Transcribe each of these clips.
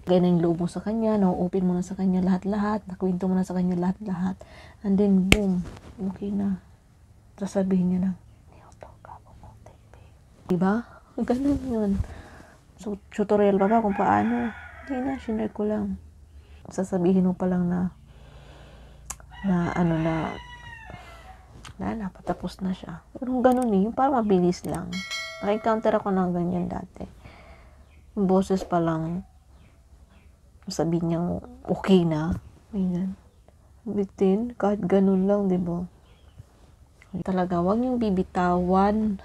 Gaya na yung loob mo sa kanya, na-open mo na sa kanya lahat-lahat, nakwento mo na sa kanya lahat-lahat, and then boom, okay na. Sasabihin niya na, diba? Ganun yun. So, tutorial pa ba kung paano? Hindi na, shinare ko lang. Sasabihin mo pa lang na patapos na siya. Pero ganun yung parang mabilis lang. Naka-encounter ako ng ganyan dati. Yung boses pa lang, sabihin niya, okay na. Ganyan. Bitin, kahit ganun lang, diba? Talaga, huwag niyong bibitawan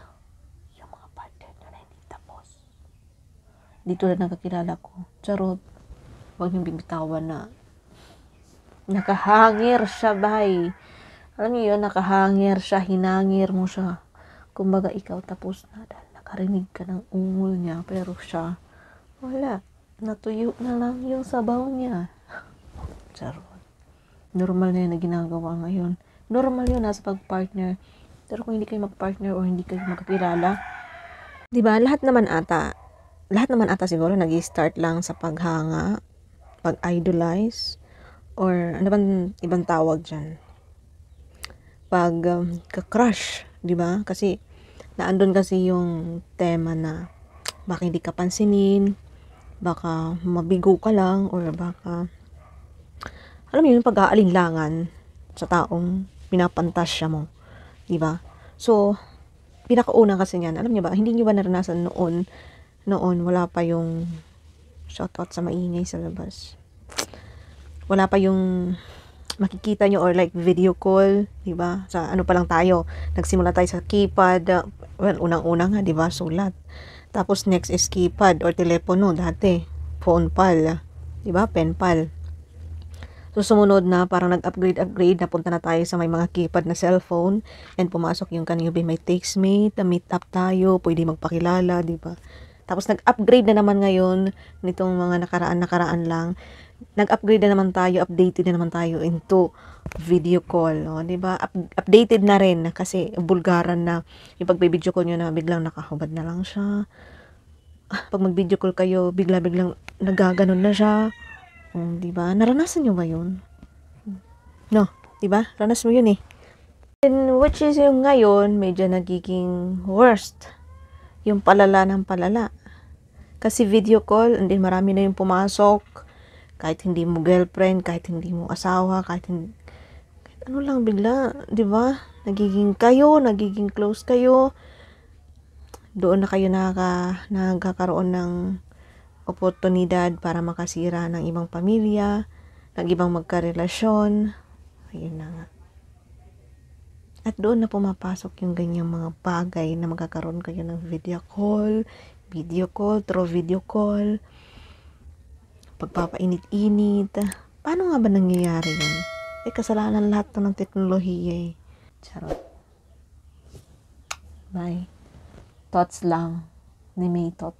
yung mga partner na hindi tapos. Dito na nakakilala ko. Charot, huwag niyong bibitawan na nakahangir siya, bay. Alam niyo yun, nakahangir siya, hinangir mo siya. Kumbaga, ikaw tapos na dahil nakarinig ka ng ungol niya, pero siya, wala. Natuyo na lang yung sabaw niya. Charot. Normal na yun na ginagawa ngayon. Normal yun nasa pag-partner. Pero kung hindi kayo mag-partner o hindi kayo magkakilala, diba, lahat naman ata siguro nag-start lang sa paghanga, pag-idolize, or ano bang ibang tawag dyan? Pag ka-crush, di ba? Kasi naandun kasi yung tema na baka hindi ka pansinin, baka mabigo ka lang, or baka alam mo yun, pag-aalinlangan sa taong pinapantasya mo, di ba? So, pinakauna kasi niyan, alam niyo ba, hindi niyo ba naranasan noon wala pa yung shoutout sa maingay sa labas. Wala pa yung makikita nyo or like video call, di ba? Sa ano pa lang tayo, nagsimula tayo sa keypad, well, unang-una nga, di ba, sulat. Tapos next is keypad or telepono dati, phone pal, di ba, pen pal. So sumunod na parang nag-upgrade, napunta na tayo sa may mga keypad na cellphone and pumasok yung kanyo may textmate, na meet up tayo, pwede magpakilala, di ba? Tapos nag-upgrade na naman ngayon nitong mga nakaraan lang. Nag-upgrade na naman tayo, updated na naman tayo into video call, no? 'Di ba? Updated na rin kasi bulgaran na yung pag-video call niyo na biglang nakahubad na lang siya. Pag mag-video call kayo, biglang nagaganon na siya. 'Di ba? Naranasan niyo ba 'yun? No, 'di ba? Ranas mo 'yun eh. And which is yung ngayon medyo nagiging worst. Yung palala ng palala. Kasi video call, and then marami na yung pumasok. Kahit hindi mo girlfriend, kahit hindi mo asawa, kahit ano lang bigla, 'di ba? Nagiging close kayo. Doon na kayo nagkakaroon ng oportunidad para makasira ng ibang pamilya, ng ibang magkarelasyon. Ayun na nga. At doon na pumapasok yung ganyang mga bagay na magkakaroon kayo ng video call, through video call, pagpapainit-init. Paano nga ba nangyayari yun? Kasalanan lahat to ng teknolohiya eh. Charot. Bye. Thoughts lang ni May Tot.